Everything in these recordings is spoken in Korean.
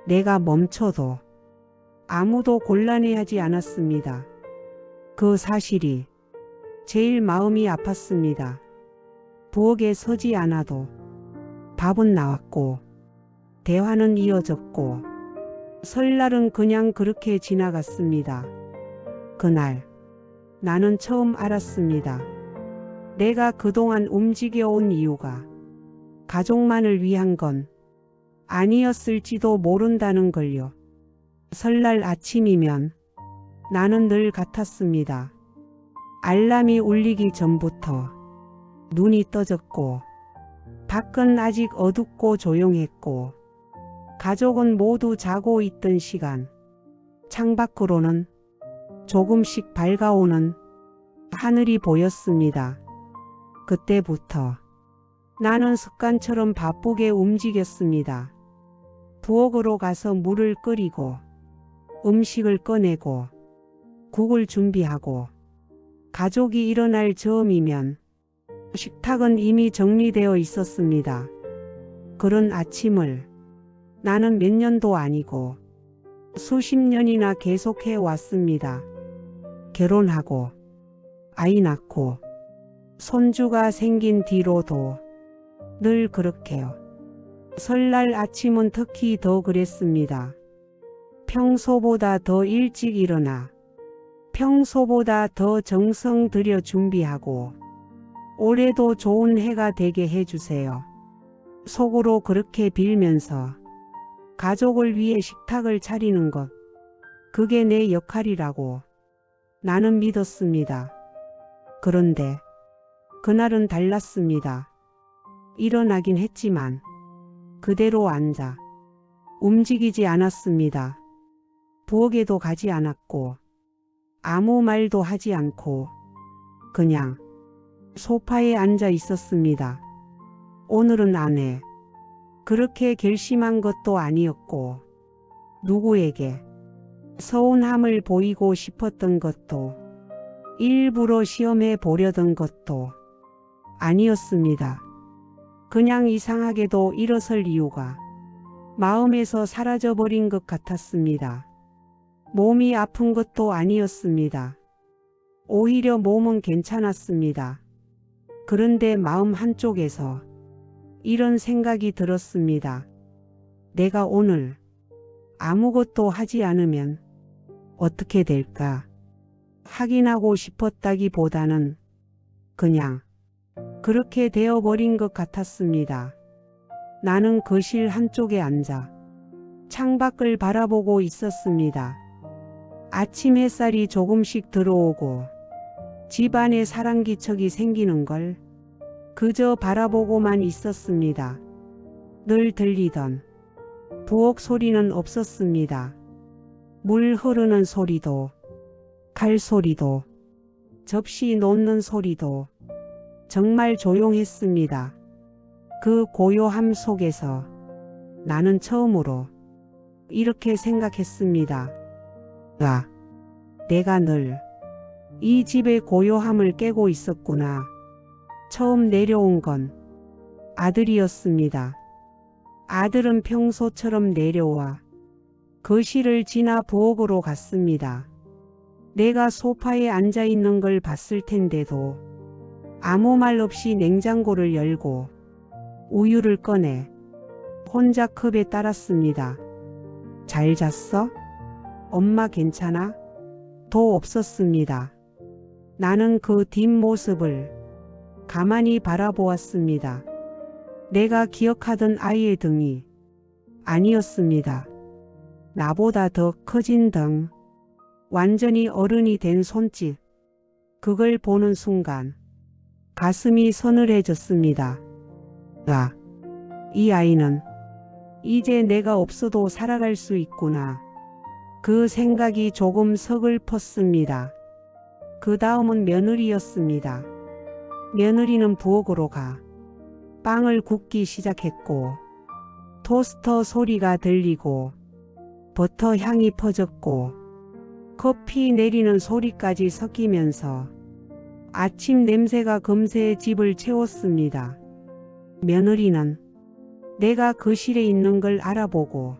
내가 멈춰도 아무도 곤란해하지 않았습니다. 그 사실이 제일 마음이 아팠습니다. 부엌에 서지 않아도 밥은 나왔고 대화는 이어졌고 설날은 그냥 그렇게 지나갔습니다. 그날 나는 처음 알았습니다. 내가 그동안 움직여온 이유가 가족만을 위한 건 아니었을지도 모른다는 걸요. 설날 아침이면 나는 늘 같았습니다. 알람이 울리기 전부터 눈이 떠졌고 밖은 아직 어둡고 조용했고 가족은 모두 자고 있던 시간, 창밖으로는 조금씩 밝아오는 하늘이 보였습니다. 그때부터 나는 습관처럼 바쁘게 움직였습니다. 부엌으로 가서 물을 끓이고 음식을 꺼내고 국을 준비하고 가족이 일어날 즈음이면 식탁은 이미 정리되어 있었습니다. 그런 아침을 나는 몇 년도 아니고 수십 년이나 계속해 왔습니다. 결혼하고 아이 낳고 손주가 생긴 뒤로도 늘 그렇게요. 설날 아침은 특히 더 그랬습니다. 평소보다 더 일찍 일어나 평소보다 더 정성 들여 준비하고 올해도 좋은 해가 되게 해주세요. 속으로 그렇게 빌면서 가족을 위해 식탁을 차리는 것, 그게 내 역할이라고 나는 믿었습니다. 그런데 그날은 달랐습니다. 일어나긴 했지만 그대로 앉아 움직이지 않았습니다. 부엌에도 가지 않았고 아무 말도 하지 않고 그냥 소파에 앉아 있었습니다. 오늘은 안 해. 그렇게 결심한 것도 아니었고 누구에게 서운함을 보이고 싶었던 것도 일부러 시험해 보려던 것도 아니었습니다. 그냥 이상하게도 일어설 이유가 마음에서 사라져버린 것 같았습니다. 몸이 아픈 것도 아니었습니다. 오히려 몸은 괜찮았습니다. 그런데 마음 한쪽에서 이런 생각이 들었습니다. 내가 오늘 아무것도 하지 않으면 어떻게 될까? 확인하고 싶었다기보다는 그냥 그렇게 되어버린 것 같았습니다. 나는 거실 한쪽에 앉아 창밖을 바라보고 있었습니다. 아침 햇살이 조금씩 들어오고 집안에 사랑기척이 생기는 걸 그저 바라보고만 있었습니다. 늘 들리던 부엌 소리는 없었습니다. 물 흐르는 소리도, 칼 소리도, 접시 놓는 소리도 정말 조용했습니다. 그 고요함 속에서 나는 처음으로 이렇게 생각했습니다. 내가 늘 이 집의 고요함을 깨고 있었구나. 처음 내려온 건 아들이었습니다. 아들은 평소처럼 내려와 거실을 지나 부엌으로 갔습니다. 내가 소파에 앉아 있는 걸 봤을 텐데도 아무 말 없이 냉장고를 열고 우유를 꺼내 혼자 컵에 따랐습니다. 잘 잤어? 엄마 괜찮아? 도 없었습니다. 나는 그 뒷모습을 가만히 바라보았습니다. 내가 기억하던 아이의 등이 아니었습니다. 나보다 더 커진 등, 완전히 어른이 된 손짓. 그걸 보는 순간 가슴이 서늘해졌습니다. 이 아이는 이제 내가 없어도 살아갈 수 있구나. 그 생각이 조금 서글펐습니다. 그 다음은 며느리였습니다. 며느리는 부엌으로 가 빵을 굽기 시작했고 토스터 소리가 들리고 버터 향이 퍼졌고 커피 내리는 소리까지 섞이면서 아침 냄새가 금세 집을 채웠습니다. 며느리는 내가 거실에 있는 걸 알아보고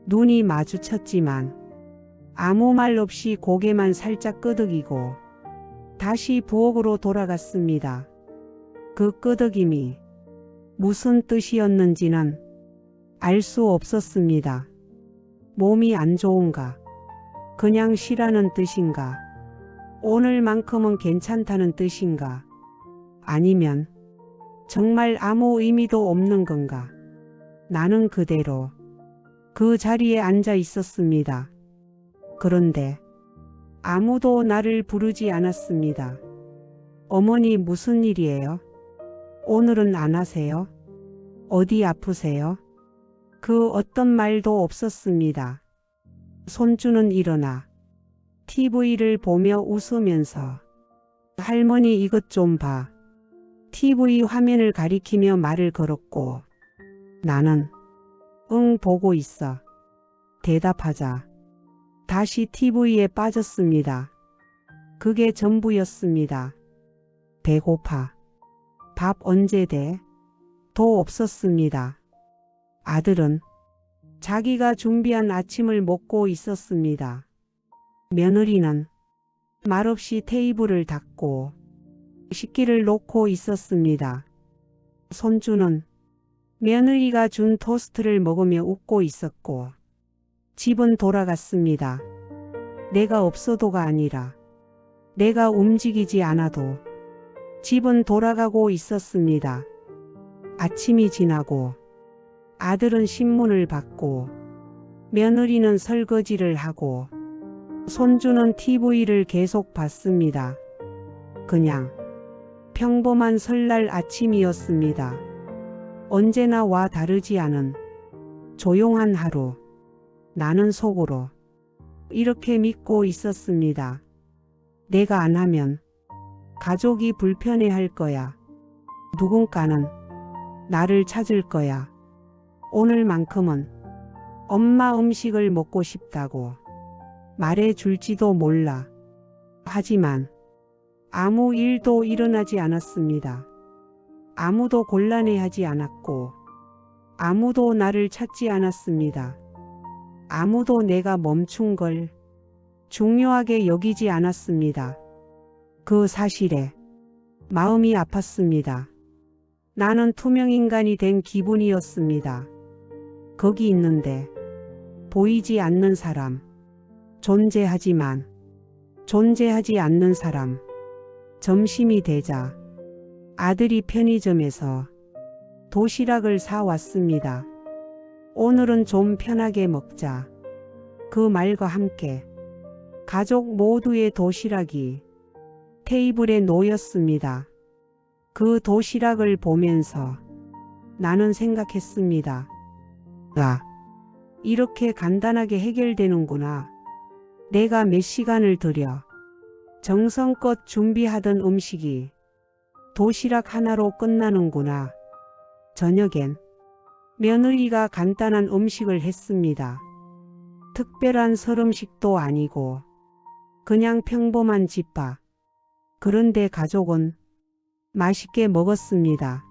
눈이 마주쳤지만 아무 말 없이 고개만 살짝 끄덕이고 다시 부엌으로 돌아갔습니다. 그 끄덕임이 무슨 뜻이었는지는 알 수 없었습니다. 몸이 안 좋은가? 그냥 쉬라는 뜻인가? 오늘만큼은 괜찮다는 뜻인가? 아니면 정말 아무 의미도 없는 건가? 나는 그대로 그 자리에 앉아 있었습니다. 그런데 아무도 나를 부르지 않았습니다. 어머니 무슨 일이에요? 오늘은 안 하세요? 어디 아프세요? 그 어떤 말도 없었습니다. 손주는 일어나 TV를 보며 웃으면서 할머니 이것 좀 봐. TV 화면을 가리키며 말을 걸었고 나는 응 보고 있어. 대답하자 다시 TV에 빠졌습니다. 그게 전부였습니다. 배고파. 밥 언제 돼? 도 없었습니다. 아들은 자기가 준비한 아침을 먹고 있었습니다. 며느리는 말없이 테이블을 닦고 식기를 놓고 있었습니다. 손주는 며느리가 준 토스트를 먹으며 웃고 있었고 집은 돌아갔습니다. 내가 없어도가 아니라 내가 움직이지 않아도 집은 돌아가고 있었습니다. 아침이 지나고 아들은 신문을 받고 며느리는 설거지를 하고 손주는 TV를 계속 봤습니다. 그냥 평범한 설날 아침이었습니다. 언제나와 다르지 않은 조용한 하루. 나는 속으로 이렇게 믿고 있었습니다. 내가 안 하면 가족이 불편해할 거야. 누군가는 나를 찾을 거야. 오늘만큼은 엄마 음식을 먹고 싶다고 말해 줄지도 몰라. 하지만 아무 일도 일어나지 않았습니다. 아무도 곤란해하지 않았고 아무도 나를 찾지 않았습니다. 아무도 내가 멈춘 걸 중요하게 여기지 않았습니다. 그 사실에 마음이 아팠습니다. 나는 투명인간이 된 기분이었습니다. 거기 있는데 보이지 않는 사람, 존재하지만 존재하지 않는 사람. 점심이 되자 아들이 편의점에서 도시락을 사왔습니다. 오늘은 좀 편하게 먹자. 그 말과 함께 가족 모두의 도시락이 테이블에 놓였습니다. 그 도시락을 보면서 나는 생각했습니다. 아, 이렇게 간단하게 해결되는구나. 내가 몇 시간을 들여 정성껏 준비하던 음식이 도시락 하나로 끝나는구나. 저녁엔 며느리가 간단한 음식을 했습니다. 특별한 설음식도 아니고 그냥 평범한 집밥. 그런데 가족은 맛있게 먹었습니다.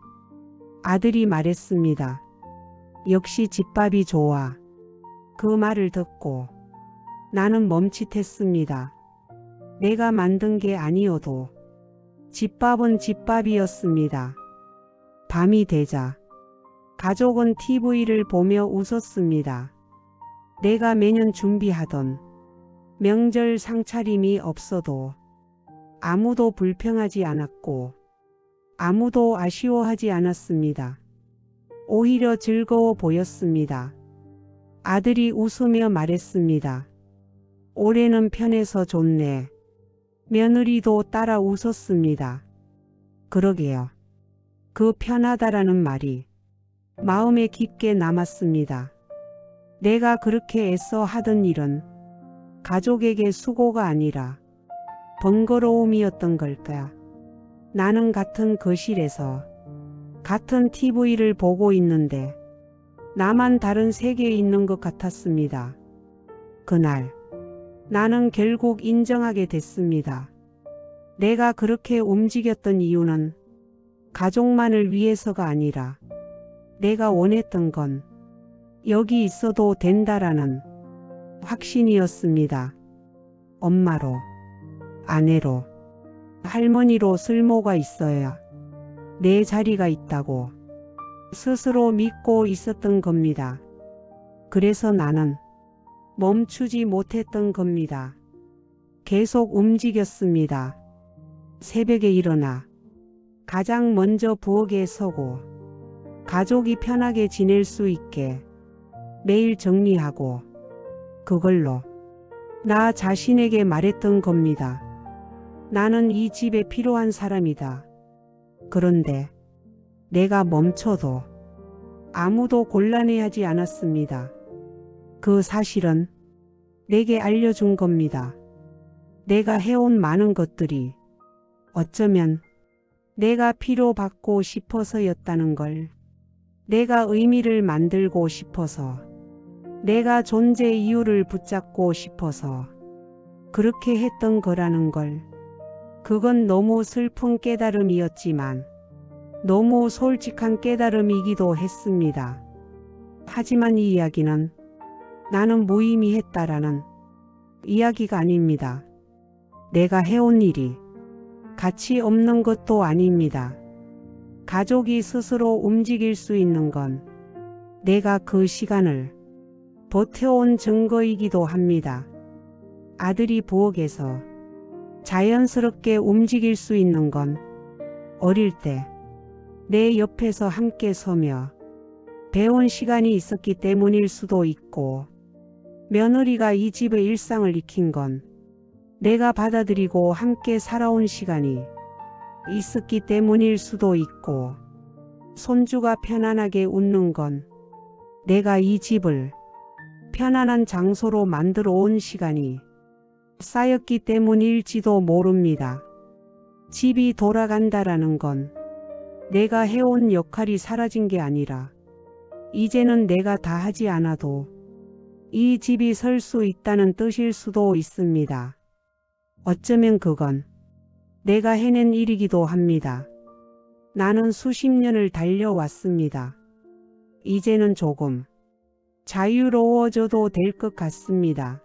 아들이 말했습니다. 역시 집밥이 좋아. 그 말을 듣고 나는 멈칫했습니다. 내가 만든 게 아니어도 집밥은 집밥이었습니다. 밤이 되자 가족은 TV를 보며 웃었습니다. 내가 매년 준비하던 명절 상차림이 없어도 아무도 불평하지 않았고 아무도 아쉬워하지 않았습니다. 오히려 즐거워 보였습니다. 아들이 웃으며 말했습니다. 올해는 편해서 좋네. 며느리도 따라 웃었습니다. 그러게요. 그 편하다라는 말이 마음에 깊게 남았습니다. 내가 그렇게 애써 하던 일은 가족에게 수고가 아니라 번거로움이었던 걸까? 나는 같은 거실에서 같은 TV를 보고 있는데 나만 다른 세계에 있는 것 같았습니다. 그날 나는 결국 인정하게 됐습니다. 내가 그렇게 움직였던 이유는 가족만을 위해서가 아니라 내가 원했던 건 여기 있어도 된다라는 확신이었습니다. 엄마로, 아내로, 할머니로 쓸모가 있어야 내 자리가 있다고 스스로 믿고 있었던 겁니다. 그래서 나는 멈추지 못했던 겁니다. 계속 움직였습니다. 새벽에 일어나 가장 먼저 부엌에 서고 가족이 편하게 지낼 수 있게 매일 정리하고 그걸로 나 자신에게 말했던 겁니다. 나는 이 집에 필요한 사람이다. 그런데 내가 멈춰도 아무도 곤란해하지 않았습니다. 그 사실은 내게 알려준 겁니다. 내가 해온 많은 것들이 어쩌면 내가 필요받고 싶어서였다는 걸, 내가 의미를 만들고 싶어서, 내가 존재 이유를 붙잡고 싶어서 그렇게 했던 거라는 걸. 그건 너무 슬픈 깨달음이었지만 너무 솔직한 깨달음이기도 했습니다. 하지만 이 이야기는 나는 무의미했다라는 이야기가 아닙니다. 내가 해온 일이 가치 없는 것도 아닙니다. 가족이 스스로 움직일 수 있는 건 내가 그 시간을 버텨온 증거이기도 합니다. 아들이 부엌에서 자연스럽게 움직일 수 있는 건 어릴 때 내 옆에서 함께 서며 배운 시간이 있었기 때문일 수도 있고, 며느리가 이 집의 일상을 익힌 건 내가 받아들이고 함께 살아온 시간이 있었기 때문일 수도 있고, 손주가 편안하게 웃는 건 내가 이 집을 편안한 장소로 만들어 온 시간이 쌓였기 때문일지도 모릅니다. 집이 돌아간다라는 건 내가 해온 역할이 사라진 게 아니라 이제는 내가 다 하지 않아도 이 집이 설 수 있다는 뜻일 수도 있습니다. 어쩌면 그건 내가 해낸 일이기도 합니다. 나는 수십 년을 달려왔습니다. 이제는 조금 자유로워져도 될 것 같습니다.